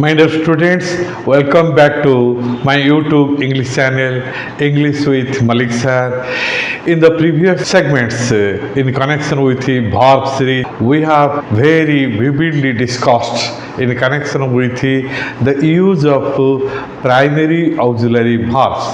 My dear students, welcome back to my YouTube English channel, English with Malik Sir. In the previous segments, in connection with the verb series, we have very vividly discussed in connection with the use of primary auxiliary verbs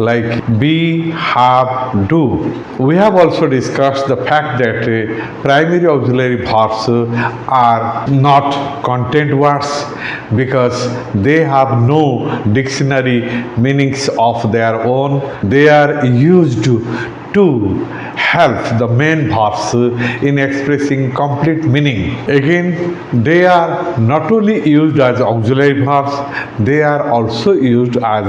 like be, have, do. We have also discussed the fact that primary auxiliary verbs are not content words because they have no dictionary meanings of their own. They are used to help the main verbs in expressing complete meaning. Again, they are not only used as auxiliary verbs, they are also used as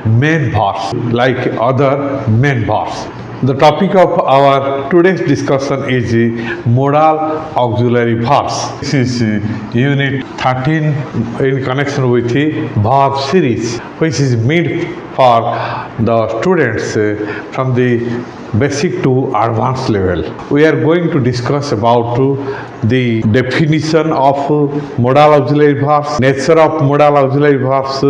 main verbs like other main verbs. The topic of our today's discussion is modal auxiliary verbs. This is unit 13 in connection with the verb series, which is meant for the students from the basic to advanced level. We are going to discuss about the definition of modal auxiliary verbs, nature of modal auxiliary verbs,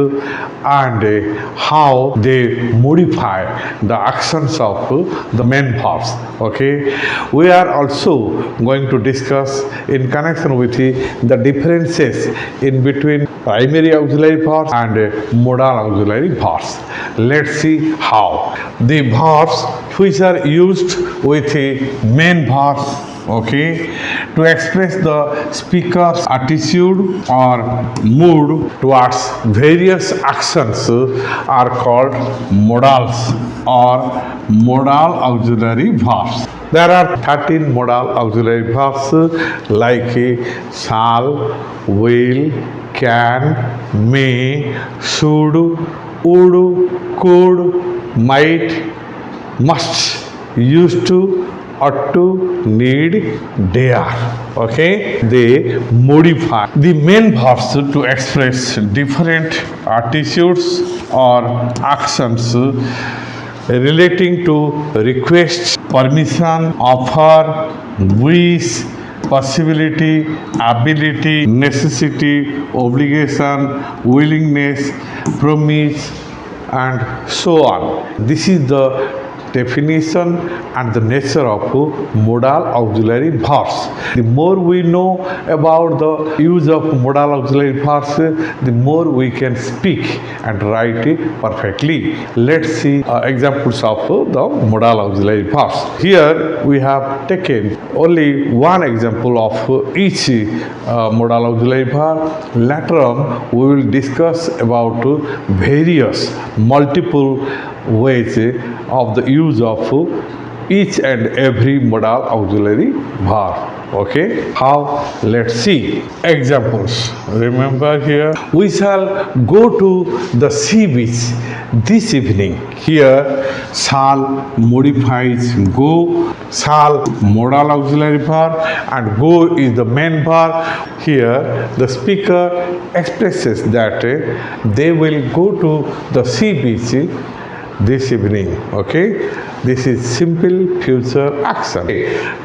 and how they modify the actions of the main verbs. Okay, we are also going to discuss in connection with the differences in between primary auxiliary verbs and modal auxiliary verbs. Let's see how the verbs which are used with a main verbs, okay, to express the speaker's attitude or mood towards various actions are called modals or modal auxiliary verbs. There are 13 modal auxiliary verbs like shall, will, can, may, should, would, could, might, must, used to, ought to, need, dare. Okay, they modify the main verbs to express different attitudes or actions relating to request, permission, offer, wish, possibility, ability, necessity, obligation, willingness, promise, and so on. This is the definition and the nature of modal auxiliary verbs. The more we know about the use of modal auxiliary verbs, the more we can speak and write perfectly. Let's see examples of the modal auxiliary verbs. Here we have taken only one example of each modal auxiliary verb. Later on, we will discuss about various multiple ways of the use of each and every modal auxiliary verb. Okay, how? Let's see examples. Remember here, we shall go to the sea beach this evening. Here, shall modifies go, shall modal auxiliary verb, and go is the main verb. Here, the speaker expresses that they will go to the sea beach this evening. Okay, this is simple future action.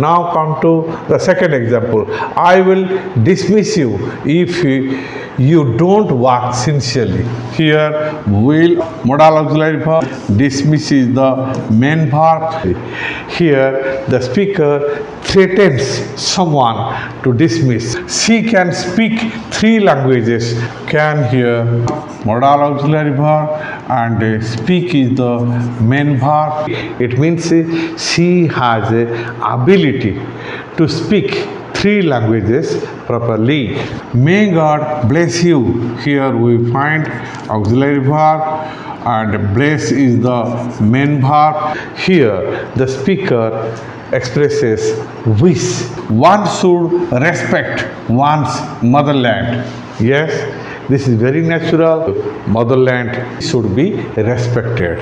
Now come to the second example. I will dismiss you if you don't work sincerely. Here, will modal auxiliary verb, dismiss is the main verb. Here, the speaker threatens someone to dismiss. She can speak 3 languages. Can here modal auxiliary verb, and speak is the main verb. It means she has ability to speak 3 languages properly. May God bless you. Here we find auxiliary verb, and bless is the main verb. Here the speaker expresses wish. One should respect one's motherland. Yes, this is very natural. Motherland should be respected.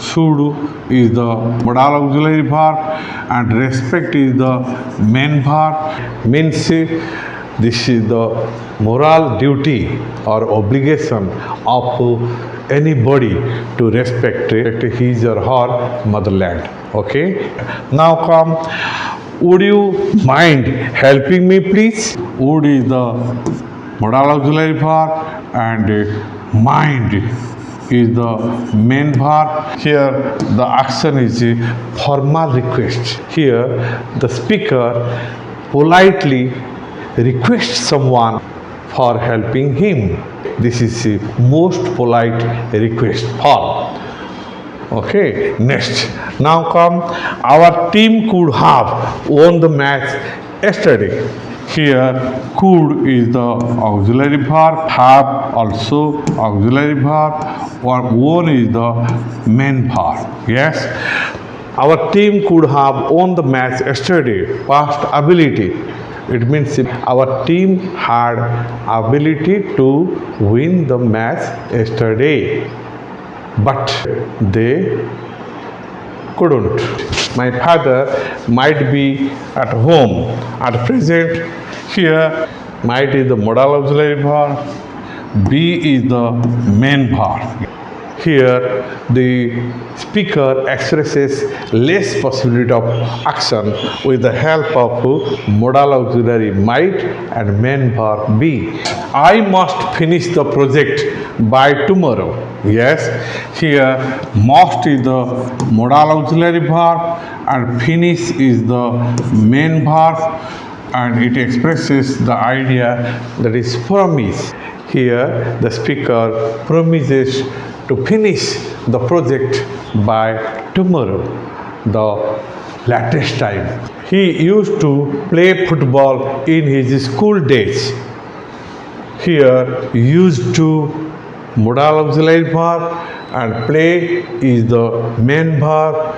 Should is the modal auxiliary verb, and respect is the main verb. Means this is the moral duty or obligation of anybody to respect his or her motherland. Okay. Now come. Would you mind helping me, please? Would is the modal auxiliary verb, and mind is the main verb. Here the action is a formal request. Here the speaker politely requests someone for helping him. This is the most polite request form. Okay, next. Now come, our team could have won the match yesterday. Here could is the auxiliary verb, have also auxiliary verb, or won is the main verb. Yes, our team could have won the match yesterday. Past ability. It means our team had ability to win the match yesterday, but they couldn't. My father might be at home at present. Here might is the modal auxiliary verb, be is the main verb. Here the speaker expresses less possibility of action with the help of modal auxiliary might and main verb be. I must finish the project by tomorrow. Yes, here must is the modal auxiliary verb and finish is the main verb, and it expresses the idea that is promise. Here the speaker promises to finish the project by tomorrow, the latest time. He used to play football in his school days. Here used to modal auxiliary verb and play is the main verb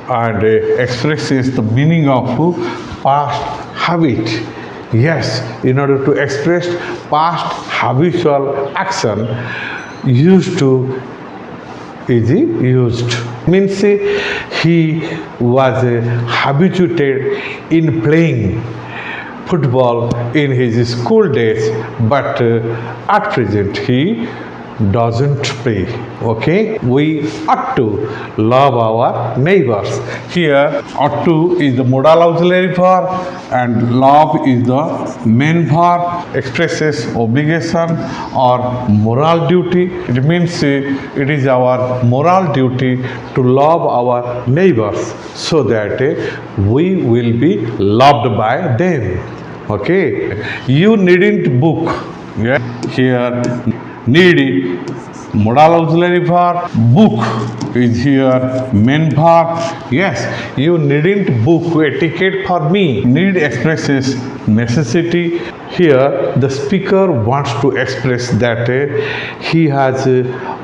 and expresses the meaning of past habit. Yes, in order to express past habitual action, used to is used. Means he was habituated in playing football in his school days, but at present he doesn't play. Okay, we ought to love our neighbors. Here ought to is the modal auxiliary verb and love is the main verb, expresses obligation or moral duty. It means it is our moral duty to love our neighbors so that we will be loved by them. Okay, you needn't book. Yeah, here need modal auxiliary verb, book is here main verb. Yes, you needn't book a ticket for me. Need expresses necessity. Here the speaker wants to express that he has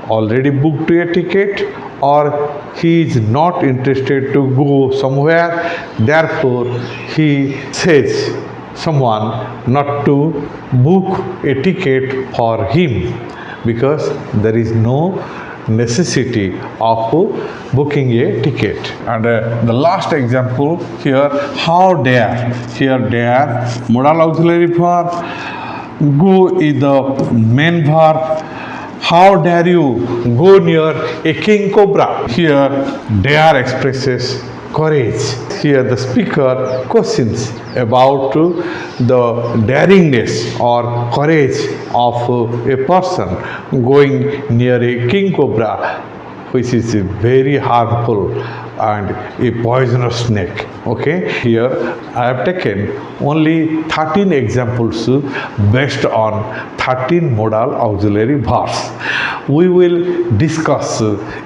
already booked a ticket or he is not interested to go somewhere. Therefore he says someone not to book a ticket for him because there is no necessity of booking a ticket. And the last example here, how dare. Here dare modal auxiliary verb, go is the main verb. How dare you go near a king cobra. Here dare expresses courage. Here the speaker questions about the daringness or courage of a person going near a king cobra, which is very harmful and a poisonous snake. Okay, here I have taken only 13 examples based on 13 modal auxiliary verbs. We will discuss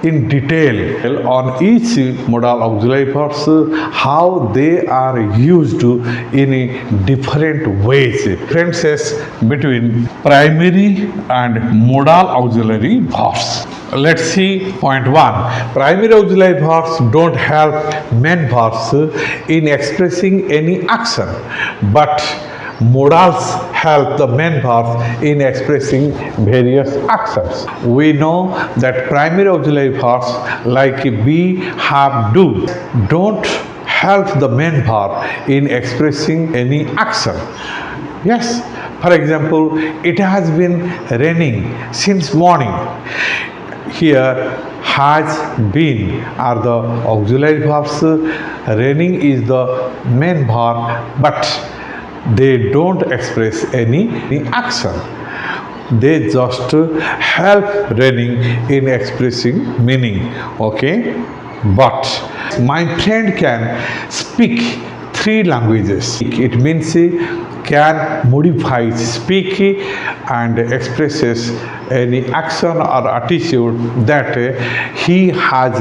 in detail on each modal auxiliary verbs how they are used in different ways. Differences between primary and modal auxiliary verbs. Let's see point 1. Primary auxiliary verbs don't help main verbs in expressing any action, but modals help the main verbs in expressing various actions. We know that primary auxiliary verbs like be, have, do don't help the main verb in expressing any action. Yes, for example, it has been raining since morning. Here has been are the auxiliary verbs. Raining is the main verb, but they don't express any action. They just help learning in expressing meaning. Okay, but my friend can speak three languages. It means he can modify speak and expresses any action or attitude that he has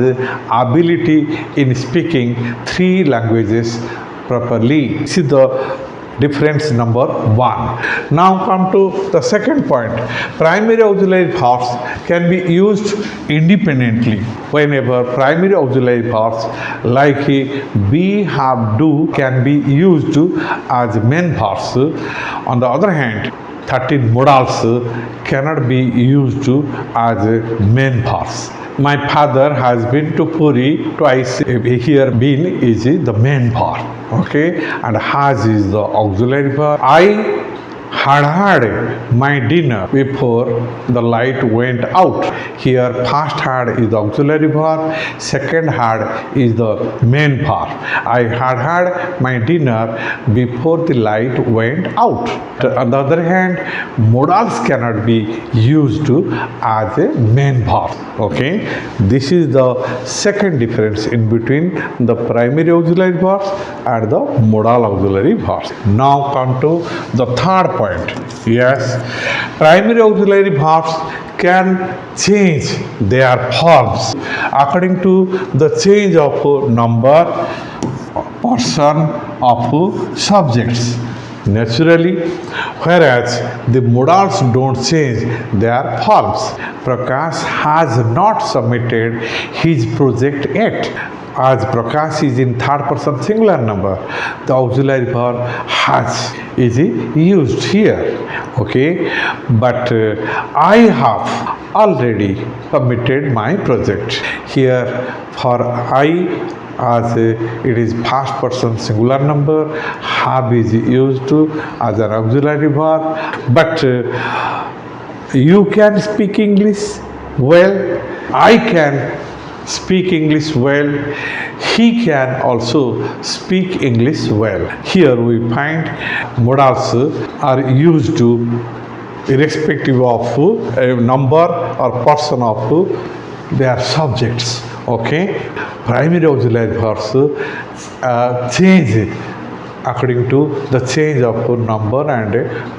ability in speaking three languages properly. This is the difference number one. Now come to the second point. Primary auxiliary verbs can be used independently. Whenever primary auxiliary verbs like be, have, do can be used as main verbs. On the other hand, 13 modals cannot be used as main verbs. My father has been to Puri twice. Here, been is the main verb, okay, and has is the auxiliary verb. I had my dinner before the light went out. Here, first had is the auxiliary verb, second had is the main verb. I had my dinner before the light went out. On the other hand, modals cannot be used as a main verb. Okay, this is the second difference in between the primary auxiliary verbs and the modal auxiliary verbs. Now come to the third point. Yes, primary auxiliary verbs can change their forms according to the change of number, person, of subjects. Naturally, whereas the modals don't change their forms. Prakash has not submitted his project yet. As Prakash is in third person singular number, the auxiliary verb has is used here. Okay, but I have already submitted my project. Here for I, as it is first person singular number, have is used as an auxiliary verb. But you can speak English well, I can speak English well, he can also speak English well. Here we find modals are used irrespective of a number or person of their subjects. Okay, primary auxiliary verbs change according to the change of number and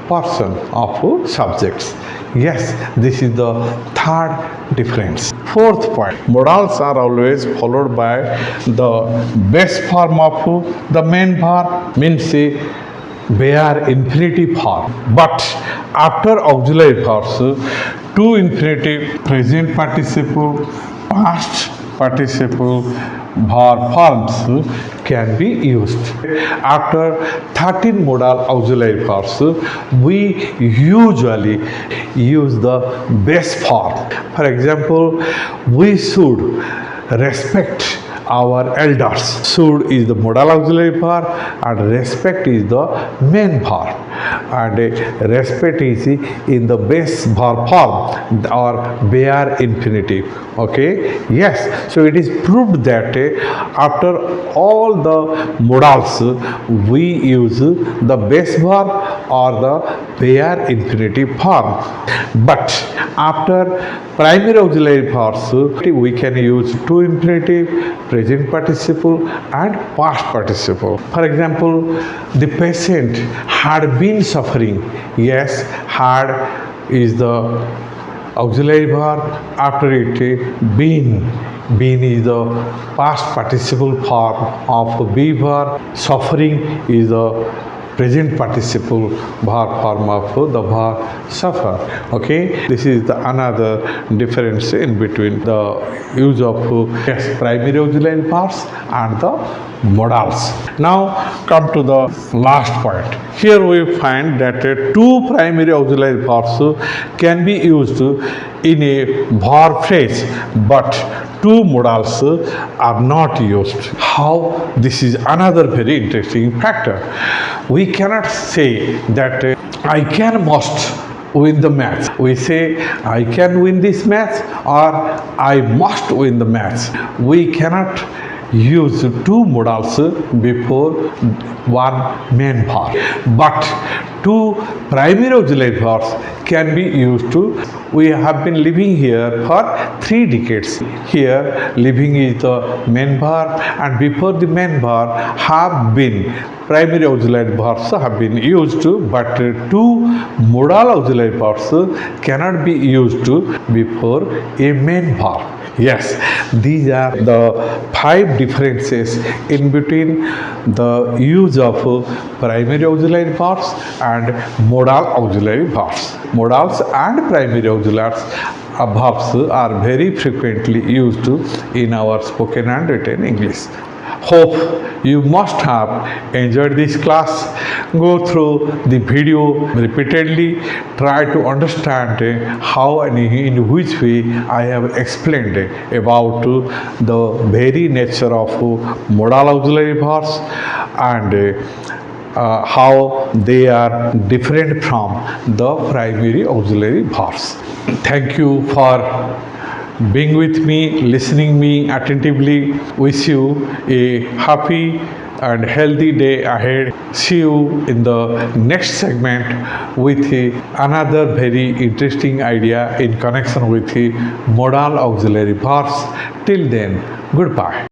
person of subjects. Yes, this is the third difference. Fourth point, modals are always followed by the base form of the main verb, means bare infinitive form. But after auxiliary verbs, two infinitive, present participle, past participle, verb forms can be used. After 13 modal auxiliary verbs, we usually use the base form. For example, we should respect our elders. Should is the modal auxiliary verb and respect is the main verb. And respect is in the base verb form or bare infinitive. Okay, yes, so it is proved that after all the modals we use the base verb or the bare infinitive form. But after primary auxiliary verbs we can use two infinitive, present participle and past participle. For example, the patient had been suffering. Yes, had is the auxiliary verb. After it, been. Been is the past participle form of be verb. Suffering is the present participle verb form of the verb suffer. Okay, this is the another difference in between the use of primary auxiliary verbs and the modals. Now come to the last point. Here we find that two primary auxiliary verbs can be used in a verb phrase, but two modals are not used. How? This is another very interesting factor. We cannot say that I can must win the match. We say I can win this match or I must win the match. We cannot use two modals before one main verb. But two primary auxiliary verbs can be used to. We have been living here for 3 decades. Here, living is the main verb, and before the main verb have been primary auxiliary verbs have been used, but two modal auxiliary verbs cannot be used before a main verb. Yes, these are the 5 differences in between the use of primary auxiliary verbs and modal auxiliary verbs. Modals and primary auxiliaries verbs are very frequently used in our spoken and written English. Hope you must have enjoyed this class. Go through the video repeatedly. Try to understand how and in which way I have explained about the very nature of modal auxiliary verbs and how they are different from the primary auxiliary verbs. Thank you for being with me, listening me attentively. Wish you a happy and healthy day ahead. See you in the next segment with another very interesting idea in connection with modal auxiliary verbs. Till then, goodbye.